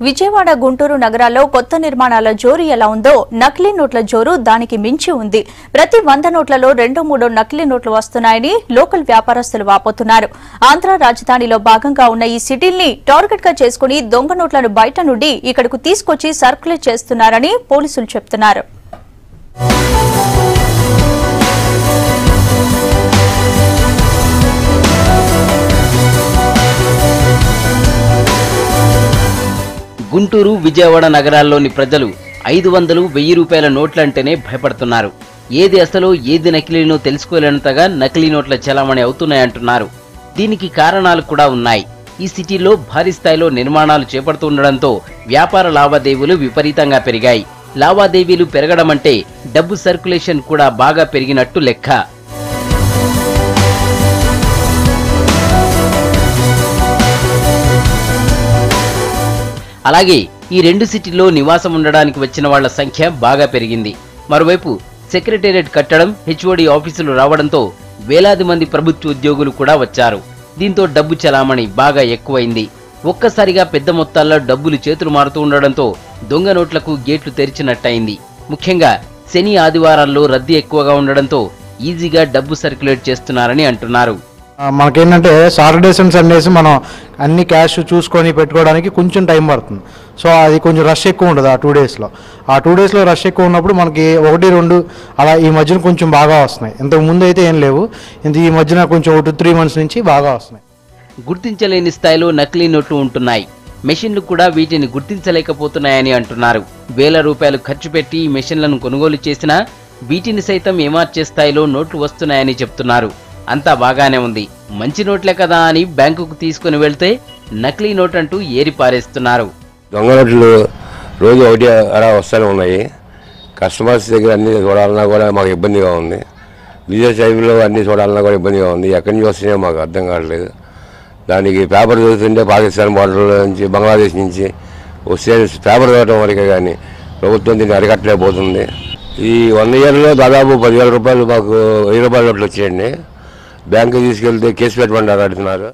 విజయవాడ గుంటూరు నగరాల్లో కొత్త నిర్మాణాల జోరు ఎలా ఉందో నకిలీ నోట్ల జోరు దానికి మించి ఉంది. ప్రతి 100 నోట్లలో 2-3 నకిలీ నోట్లు వస్తున్నాయని లోకల్ వ్యాపారస్తులు వాపోతున్నారు. ఆంధ్ర రాజధానిలో భాగంగా ఉన్న ఈ సిటీల్ని టార్గెట్ గా చేసుకుని దొంగ నోట్లను బయట నుండి ఇక్కడకు తీసుకొచ్చి సర్క్యులేట్ చేస్తున్నారని పోలీసులు చెబుతున్నారు. గుంటూరు విజయవాడ నగరాల్లోని ప్రజలు 500, 1000 రూపాయల నోట్లంటేనే భయపడుతున్నారు. ఏది అసలు ఏది నకిలీనో తెలుసుకోలేనంతగా నకిలీ నోట్ల చలామణి అవుతున్నాయంటున్నారు. దీనికి కారణాలు కూడా ఉన్నాయి. ఈ సిటీలో భారీ స్థాయిలో నిర్మాణాలు చేపడుతుండడంతో వ్యాపార లావాదేవీలు విపరీతంగా పెరిగాయి. లావాదేవీలు పెరగడం అంటే డబ్బు సర్క్యులేషన్ కూడా బాగా పెరిగినట్టు లెక్క. అలాగే ఈ రెండు సిటీల్లో నివాసం ఉండడానికి వచ్చిన వాళ్ల సంఖ్య బాగా పెరిగింది. మరోవైపు సెక్రటేరియట్ కట్టడం, హెచ్ఓడి ఆఫీసులు రావడంతో వేలాది మంది ప్రభుత్వ ఉద్యోగులు కూడా వచ్చారు. దీంతో డబ్బు చలామణి బాగా ఎక్కువైంది. ఒక్కసారిగా పెద్ద మొత్తాల్లో డబ్బులు చేతులు మారుతూ ఉండడంతో దొంగ నోట్లకు గేట్లు తెరిచినట్టయింది. ముఖ్యంగా శని, ఆదివారాల్లో రద్దీ ఎక్కువగా ఉండడంతో ఈజీగా డబ్బు సర్క్యులేట్ చేస్తున్నారని అంటున్నారు. మనకేంటంటే సాటర్డేస్ అండ్ సండేస్ మనం అన్ని క్యాష్ చూసుకొని పెట్టుకోవడానికి కొంచెం టైం పడుతుంది. సో అది కొంచెం రష్ ఎక్కువ ఉంటుంది ఆ 2 డేస్లో. ఆ 2 డేస్లో రష్ ఎక్కువ ఉన్నప్పుడు మనకి 1-2 అలా ఈ మధ్యన కొంచెం బాగా వస్తున్నాయి. ఇంతకు ముందు అయితే ఏం లేవు, ఈ మధ్యన కొంచెం 2-3 మంత్స్ నుంచి బాగా వస్తున్నాయి. గుర్తించలేని స్థాయిలో నకిలీ నోట్లు ఉంటున్నాయి. మెషిన్లు కూడా వీటిని గుర్తించలేకపోతున్నాయని అంటున్నారు. వేల రూపాయలు ఖర్చు పెట్టి ఈ మెషిన్లను కొనుగోలు చేసినా వీటిని సైతం ఏమార్చే స్థాయిలో నోట్లు వస్తున్నాయని చెప్తున్నారు. అంతా బాగానే ఉంది, మంచి నోట్లే కదా అని బ్యాంకుకు తీసుకుని వెళ్తే నకిలీ నోట్ అంటూ ఏరి పారేస్తున్నారు. దొంగ నోట్లు రోజు ఒకటి అలా వస్తూనే ఉన్నాయి. కస్టమర్స్ దగ్గర అన్ని చూడాలన్నా కూడా మాకు ఇబ్బందిగా ఉంది. బిజినెస్ టైంలో అన్ని చూడాలన్నా కూడా ఇబ్బందిగా ఉంది. ఎక్కడి నుంచి వస్తున్నాయో మాకు అర్థం కావట్లేదు. దానికి పేపర్ చదువుతుంటే పాకిస్తాన్ బార్డర్ నుంచి, బంగ్లాదేశ్ నుంచి వస్తే పేపర్ చదవటం వరకే కానీ ప్రభుత్వం దీన్ని అరికట్టలేకపోతుంది. ఈ 1 ఇయర్లో దాదాపు 10,000 రూపాయలు మాకు 1000 రూపాయల నోట్లు వచ్చాయండి. బ్యాంకు తీసుకెళ్తే కేసు పెట్టమని అడుగుతున్నారు.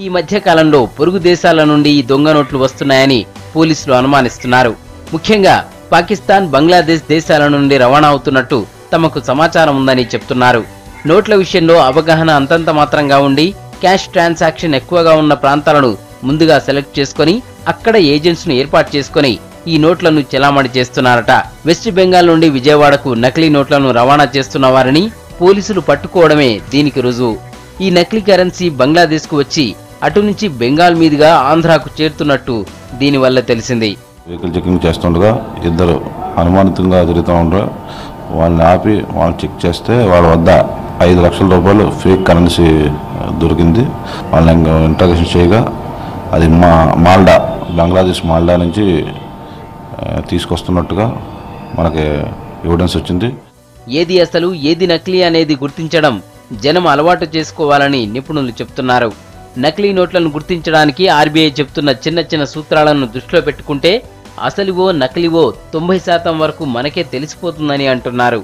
ఈ మధ్య కాలంలో పొరుగు దేశాల నుండి ఈ దొంగ నోట్లు వస్తున్నాయని పోలీసులు అనుమానిస్తున్నారు. ముఖ్యంగా పాకిస్తాన్, బంగ్లాదేశ్ దేశాల నుండి రవాణా అవుతున్నట్టు తమకు సమాచారం ఉందని చెప్తున్నారు. నోట్ల విషయంలో అవగాహన అంతంత మాత్రంగా ఉండి క్యాష్ ట్రాన్సాక్షన్ ఎక్కువగా ఉన్న ప్రాంతాలను ముందుగా సెలెక్ట్ చేసుకుని అక్కడ ఏజెంట్స్ ను ఏర్పాటు చేసుకుని ఈ నోట్లను చెలామణి చేస్తున్నారట. వెస్ట్ బెంగాల్ నుండి విజయవాడకు నకిలీ నోట్లను రవాణా చేస్తున్న వారిని పోలీసులు పట్టుకోవడమే దీనికి రుజువు. ఈ నకిలీ కరెన్సీ బంగ్లాదేశ్ కు వచ్చి అటు నుంచి బెంగాల్ మీదుగా ఆంధ్రాకు చేరుతున్నట్టు దీనివల్ల తెలిసింది. వెహికల్ చెకింగ్ చేస్తుండగా ఇద్దరు అనుమానితంగా తిరుగుతూ ఉండగా వాళ్ళని ఆపి వాళ్ళు చెక్ చేస్తే వాళ్ళ వద్ద 5 లక్షల రూపాయలు ఫేక్ కరెన్సీ దొరికింది. వాళ్ళని ఇంట్రాగేషన్ చేయగా అది మాల్డా, బంగ్లాదేశ్ మాల్డా నుంచి తీసుకొస్తున్నట్టుగా మనకి ఎవిడెన్స్ వచ్చింది. ఏది అసలు ఏది నకిలీ అనేది గుర్తించడం జనం అలవాటు చేసుకోవాలని నిపుణులు చెప్తున్నారు. నకిలీ నోట్లను గుర్తించడానికి ఆర్బీఐ చెప్తున్న చిన్న చిన్న సూత్రాలను దృష్టిలో పెట్టుకుంటే అసలువో నకిలీవో 90% వరకు మనకే తెలిసిపోతుందని అంటున్నారు.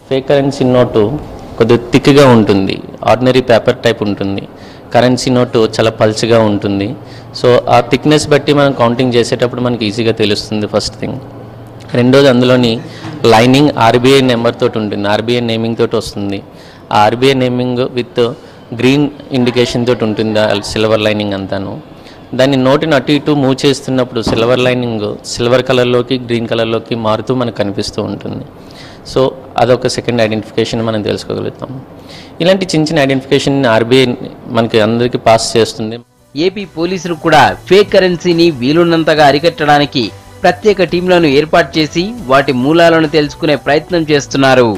ఫేక్ కరెన్సీ నోటు కొద్దిగా థిక్గా ఉంటుంది, ఆర్డినరీ పేపర్ టైప్ ఉంటుంది. కరెన్సీ నోటు చాలా పల్చగా ఉంటుంది. సో ఆ థిక్నెస్ బట్టి మనం కౌంటింగ్ చేసేటప్పుడు మనకి ఈజీగా తెలుస్తుంది. First thing. రెండోది, అందులోని లైనింగ్ ఆర్బీఐ నెంబర్ తోటి ఉంటుంది, ఆర్బీఐ నేమింగ్ తోటి వస్తుంది. ఆ RBI naming with green indication తోటి ఉంటుంది, సిల్వర్ లైనింగ్ అంతాను. దాన్ని నోటిని అటు ఇటు మూవ్ చేస్తున్నప్పుడు సిల్వర్ లైనింగ్ సిల్వర్ కలర్లోకి, గ్రీన్ కలర్లోకి మారుతూ మనకు కనిపిస్తూ ఉంటుంది. సో అదొక సెకండ్ ఐడెంటిఫికేషన్ మనం తెలుసుకోగలుగుతాం. ఇలాంటి చిన్న చిన్న ఐడెంటిఫికేషన్ ఆర్బీఐ మనకి అందరికీ పాస్ చేస్తుంది. ఏపీ పోలీసులు కూడా ఫేక్ కరెన్సీని వీలున్నంతగా అరికట్టడానికి ప్రత్యేక టీంలను ఏర్పాటు చేసి వాటి మూలాలను తెలుసుకునే ప్రయత్నం చేస్తున్నారు.